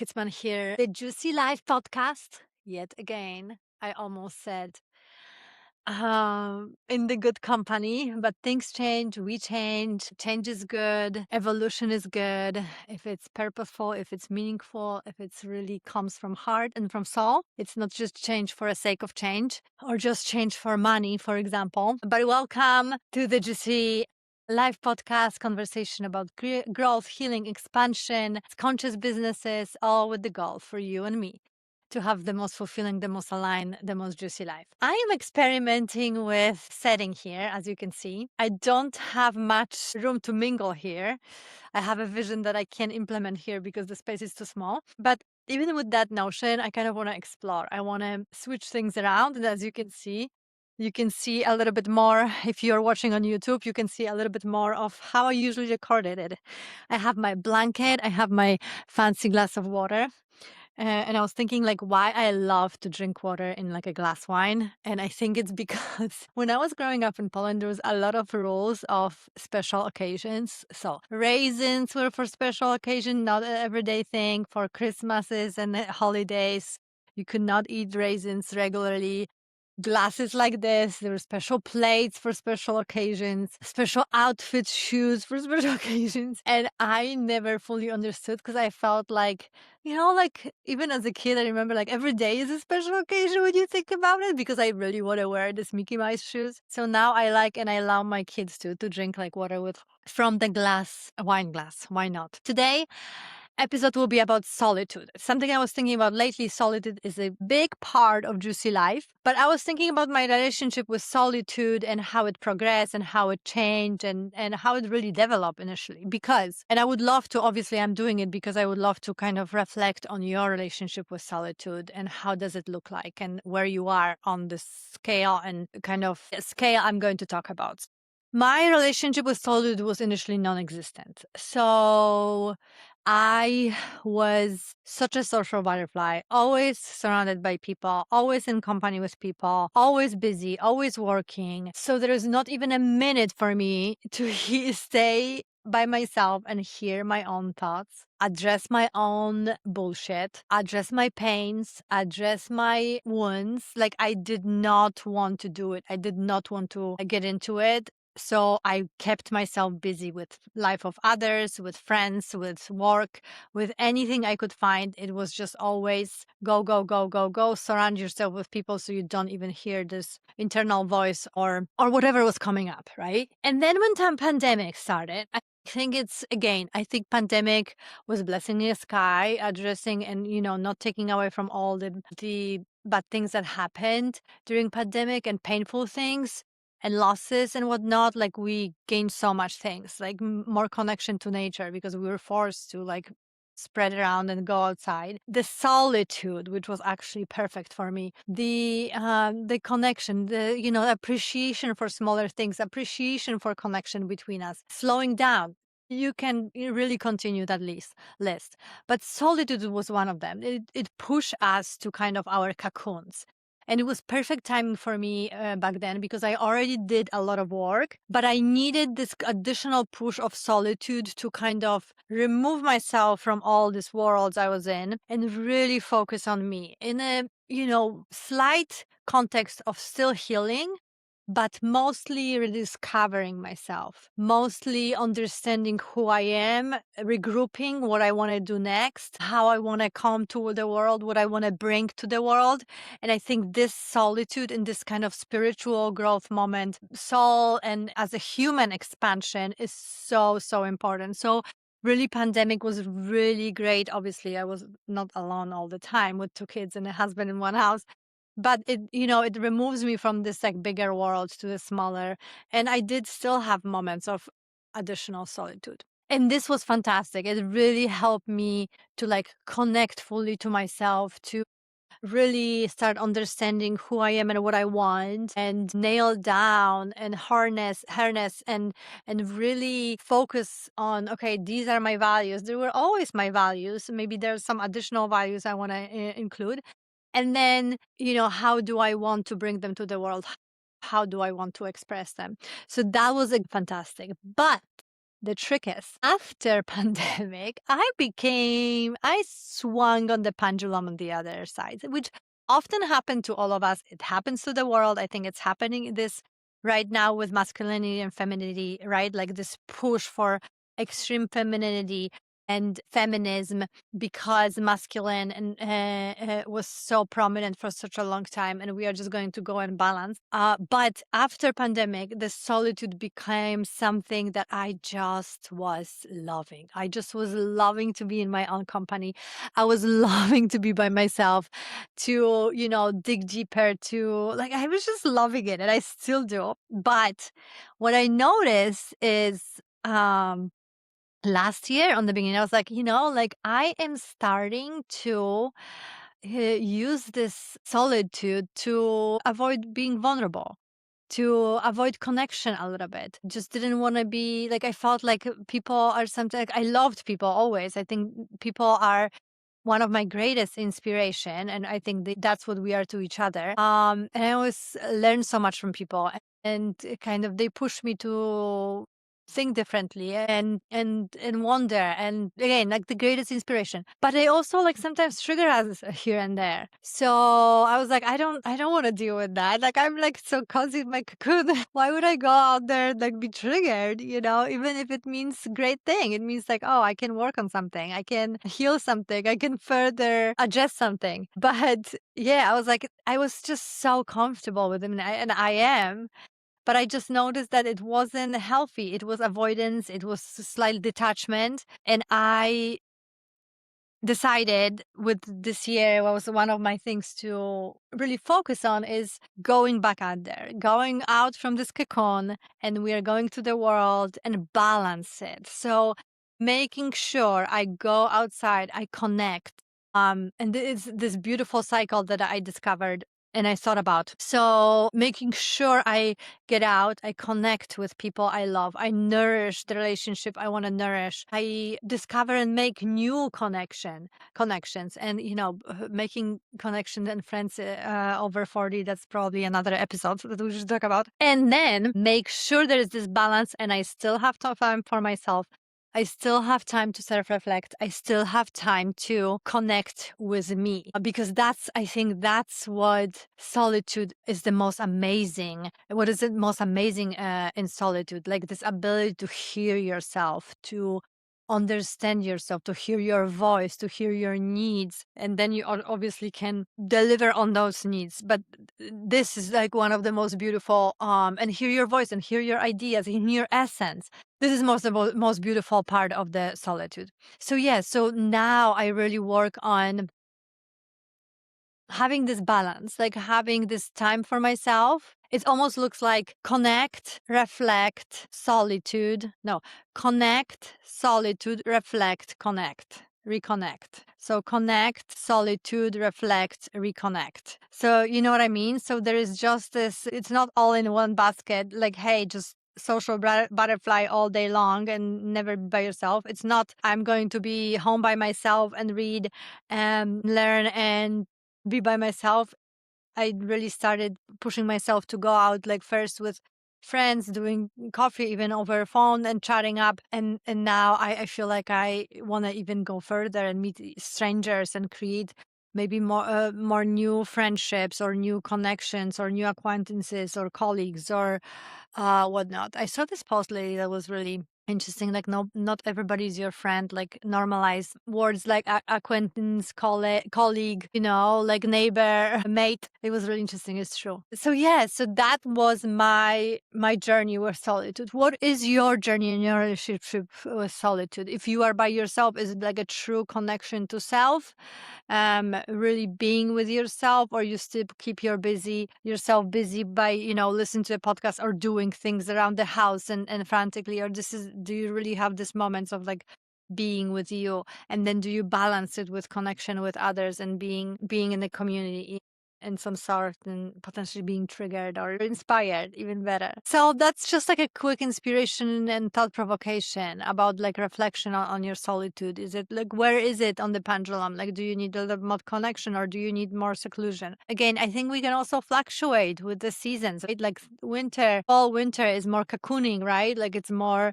Kitzman here. The Juicy Life podcast, yet again. I almost said in the good company, but things change, we change is good, evolution is good. If it's purposeful, if it's meaningful, if it's really comes from heart and from soul, it's not just change for the sake of change or just change for money, for example. But welcome to the Juicy Live podcast conversation about growth, healing, expansion, conscious businesses, all with the goal for you and me to have the most fulfilling, the most aligned, the most juicy life. I am experimenting with setting here, as you can see. I don't have much room to mingle here. I have a vision that I can implement here because the space is too small. But even with that notion, I kind of want to explore. I want to switch things around. And as you can see a little bit more. If you're watching on YouTube, you can see a little bit more of how I usually recorded it. I have my blanket, I have my fancy glass of water. And I was thinking like why I love to drink water in like a glass wine. And I think it's because when I was growing up in Poland, there was a lot of rules of special occasions. So raisins were for special occasion, not an everyday thing. For Christmases and holidays, you could not eat raisins regularly. Glasses like this, there were special plates for special occasions, special outfits, shoes for special occasions. And I never fully understood because I felt like, like even as a kid, I remember like every day is a special occasion when you think about it because I really want to wear this Mickey Mouse shoes. So now I like and I allow my kids to drink like water with from the glass, wine glass. Why not? Today, episode will be about solitude. Something I was thinking about lately. Solitude is a big part of Juicy Life, but I was thinking about my relationship with solitude and how it progressed and how it changed and how it really developed initially. And I would love to, obviously I'm doing it because I would love to kind of reflect on your relationship with solitude and how does it look like and where you are on the scale and kind of scale I'm going to talk about. My relationship with solitude was initially non-existent. So I was such a social butterfly, always surrounded by people, always in company with people, always busy, always working. So there is not even a minute for me to stay by myself and hear my own thoughts, address my own bullshit, address my pains, address my wounds. Like I did not want to do it. I did not want to get into it. So I kept myself busy with life of others, with friends, with work, with anything I could find. It was just always go, go, go, go, go. Surround yourself with people so you don't even hear this internal voice or whatever was coming up, right? And then when the pandemic started, I think I think pandemic was a blessing in the sky, addressing and, not taking away from all the bad things that happened during pandemic and painful things and losses and whatnot. Like we gained so much things, like more connection to nature because we were forced to like spread around and go outside. The solitude, which was actually perfect for me. The connection, the appreciation for smaller things, appreciation for connection between us, slowing down. You can really continue that list. But solitude was one of them. It pushed us to kind of our cocoons. And it was perfect timing for me back then because I already did a lot of work, but I needed this additional push of solitude to kind of remove myself from all these worlds I was in and really focus on me in a, slight context of still healing, but mostly rediscovering myself, mostly understanding who I am, regrouping what I want to do next, how I want to come to the world, what I want to bring to the world. And I think this solitude in this kind of spiritual growth moment, soul and as a human expansion is so, so important. So really pandemic was really great. Obviously, I was not alone all the time with two kids and a husband in one house. But it removes me from this like bigger world to the smaller. And I did still have moments of additional solitude. And this was fantastic. It really helped me to like connect fully to myself, to really start understanding who I am and what I want and nail down and harness and really focus on, okay, these are my values. They were always my values. Maybe there's some additional values I want to include. And then, how do I want to bring them to the world? How do I want to express them? So that was fantastic. But the trick is, after pandemic, I swung on the pendulum on the other side, which often happened to all of us. It happens to the world. I think it's happening this right now with masculinity and femininity, right? Like this push for extreme femininity and feminism because masculine and was so prominent for such a long time, and we are just going to go and balance. But after pandemic, the solitude became something that I just was loving. I just was loving to be in my own company. I was loving to be by myself, to dig deeper, to like I was just loving it, and I still do. But what I noticed is last year on the beginning, I was like, like I am starting to use this solitude to avoid being vulnerable, to avoid connection a little bit. Just didn't want to be like, I felt like people are something, like, I loved people always. I think people are one of my greatest inspiration, and I think that's what we are to each other. And I always learn so much from people, and kind of they push me to think differently and wonder, and again, like the greatest inspiration. But they also like sometimes trigger us here and there. So I was like, I don't want to deal with that. Like I'm like so cozy in my cocoon. Why would I go out there and like be triggered, even if it means great thing. It means like, oh, I can work on something, I can heal something, I can further adjust something. But yeah, I was like, I was just so comfortable with him, and I am. But I just noticed that it wasn't healthy. It was avoidance, it was slight detachment. And I decided with this year, what was one of my things to really focus on is going back out there, going out from this cocoon, and we are going to the world and balance it. So making sure I go outside, I connect. And it's this beautiful cycle that I discovered and I thought about. So making sure I get out, I connect with people I love, I nourish the relationship I want to nourish, I discover and make new connections, and making connections and friends over 40. That's probably another episode that we should talk about. And then make sure there is this balance, and I still have time for myself. I still have time to self-reflect. I still have time to connect with me, because I think that's what solitude is the most amazing. What is the most amazing in solitude? Like this ability to hear yourself, to understand yourself, to hear your voice, to hear your needs. And then you obviously can deliver on those needs. But this is like one of the most beautiful, and hear your voice and hear your ideas in your essence. This is most beautiful part of the solitude. So yeah, so now I really work on having this balance, like having this time for myself. It almost looks like connect, reflect, solitude. No, connect, solitude, reflect, connect, reconnect. So connect, solitude, reflect, reconnect. So you know what I mean? So there is just this, it's not all in one basket, like, hey, just social butterfly all day long and never by yourself. It's not, I'm going to be home by myself and read and learn and be by myself. I really started pushing myself to go out, like first with friends, doing coffee even over phone and chatting up. And now I feel like I want to even go further and meet strangers and create maybe more new friendships or new connections or new acquaintances or colleagues or whatnot. I saw this post lately that was really interesting. Like, no, not everybody is your friend. Like, normalize words like acquaintance, colleague, like neighbor, mate. It was really interesting. It's true. So yeah, so that was my journey with solitude. What is your journey in your relationship with solitude? If you are by yourself, is it like a true connection to self? Really being with yourself, or you still keep yourself busy by listening to a podcast or doing things around the house and frantically, or do you really have this moments of like being with you, and then do you balance it with connection with others and being in the community? in some sort and potentially being triggered or inspired even better. So that's just like a quick inspiration and thought provocation about like reflection on your solitude. Is it like, where is it on the pendulum? Like, do you need a little more connection or do you need more seclusion? Again, I think we can also fluctuate with the seasons, right? Like winter, fall, winter is more cocooning, right? Like it's more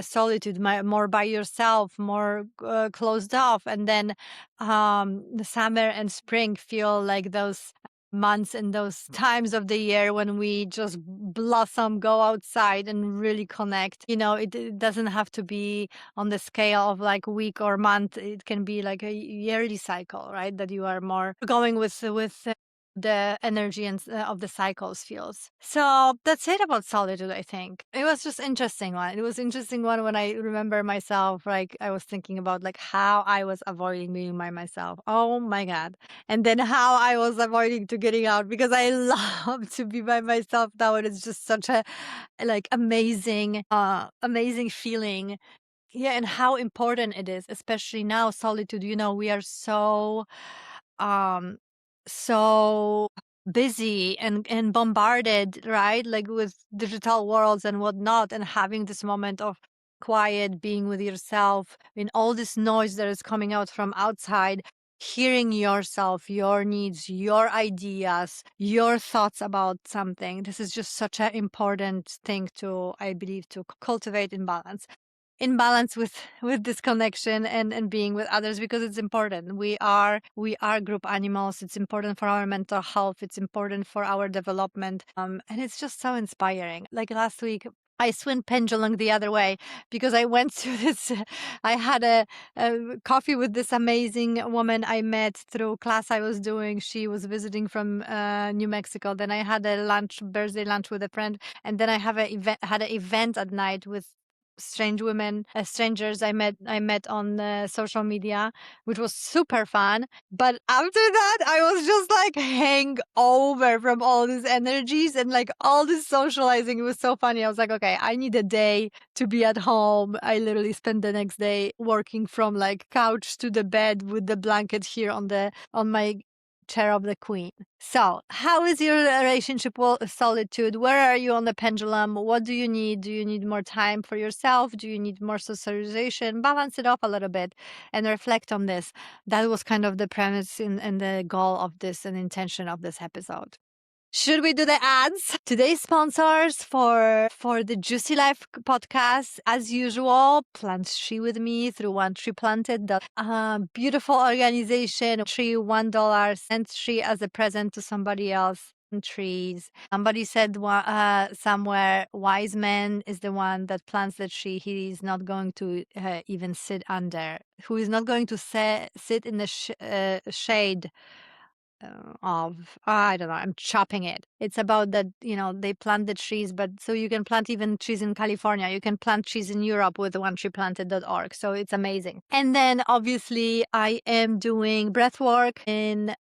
solitude, more by yourself, more closed off. And then the summer and spring feel like those months and those times of the year when we just blossom, go outside and really connect. It doesn't have to be on the scale of like week or month. It can be like a yearly cycle, right? That you are more going with the energy and of the cycles feels. So that's it about solitude. I think it was just interesting one. It was interesting one when I remember myself, like I was thinking about like how I was avoiding being by myself. Oh my god. And then how I was avoiding to getting out because I love to be by myself now, and it's just such a like amazing feeling. Yeah, and how important it is, especially now, solitude. We are um so busy and bombarded, right? Like with digital worlds and whatnot, and having this moment of quiet, being with yourself, in all this noise that is coming out from outside, hearing yourself, your needs, your ideas, your thoughts about something. This is just such an important thing to, I believe, to cultivate in balance with this connection and being with others, because it's important. We are group animals. It's important for our mental health. It's important for our development, and it's just so inspiring. Like last week I swing pendulum the other way because I went to this. I had a coffee with this amazing woman I met through class I was doing. She was visiting from New Mexico. Then I had a birthday lunch with a friend, and then I had an event at night with strangers I met on social media, which was super fun. But after that, I was just like hang over from all these energies and like all this socializing. It was so funny. I was like, okay, I need a day to be at home. I literally spent the next day working from like couch to the bed with the blanket here on my chair of the queen. So, how is your relationship with solitude? Where are you on the pendulum? What do you need? Do you need more time for yourself? Do you need more socialization? Balance it off a little bit and reflect on this. That was kind of the premise and the goal of this and intention of this episode. Should we do the ads? Today's sponsors for the Juicy Life podcast, as usual, Plant Tree with me through One Tree Planted. Beautiful organization. Tree $1. Send tree as a present to somebody else. Trees. Somebody said somewhere, wise man is the one that plants the tree. He is not going to even sit under. Who is not going to sit in the shade of I don't know, I'm chopping it. It's about that, they plant the trees, but so you can plant even trees in California. You can plant trees in Europe with onetreeplanted.org. So it's amazing. And then obviously I am doing breath work in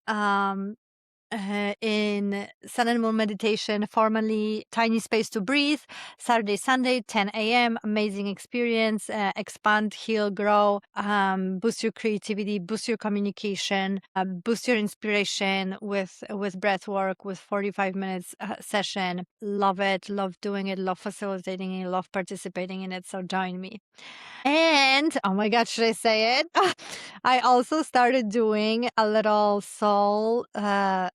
Sun and Moon meditation, formerly Tiny Space to Breathe, Saturday, Sunday, 10 a.m. Amazing experience. Expand, heal, grow, boost your creativity, boost your communication, boost your inspiration with breath work, with 45 minutes session. Love it. Love doing it. Love facilitating it. Love participating in it. So join me. And oh my God, should I say it? I also started doing a little soul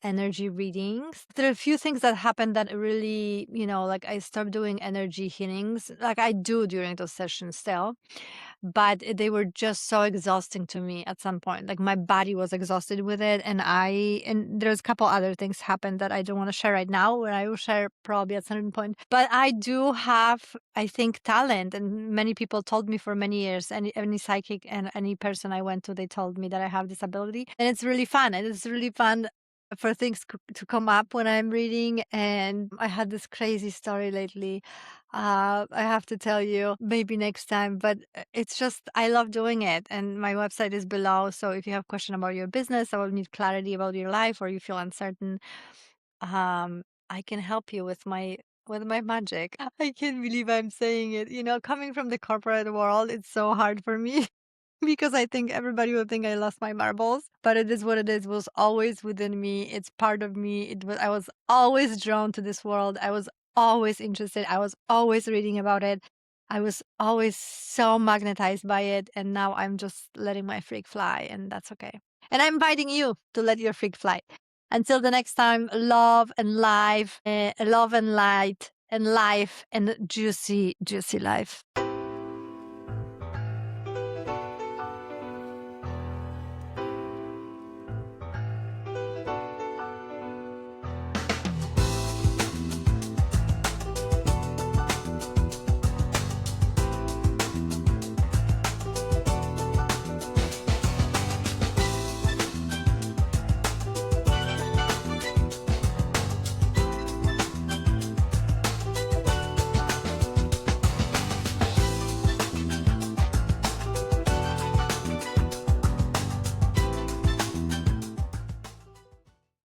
energy readings. There are a few things that happened that really, like I stopped doing energy healings. Like I do during those sessions still, but they were just so exhausting to me at some point. Like my body was exhausted with it, and there's a couple other things happened that I don't want to share right now, where I will share probably at some point. But I do have, I think, talent, and many people told me for many years, any psychic and any person I went to, they told me that I have this ability, and it's really fun. And it's really fun for things to come up when I'm reading. And I had this crazy story lately. I have to tell you maybe next time, but it's just, I love doing it. And my website is below. So if you have question about your business or need clarity about your life, or you feel uncertain, I can help you with my magic. I can't believe I'm saying it. Coming from the corporate world, it's so hard for me. because I think everybody will think I lost my marbles, but it is what it is. It was always within me. It's part of me. I was always drawn to this world. I was always interested. I was always reading about it. I was always so magnetized by it. And now I'm just letting my freak fly, and that's okay. And I'm inviting you to let your freak fly. Until the next time, love and light, and life, and juicy, juicy life.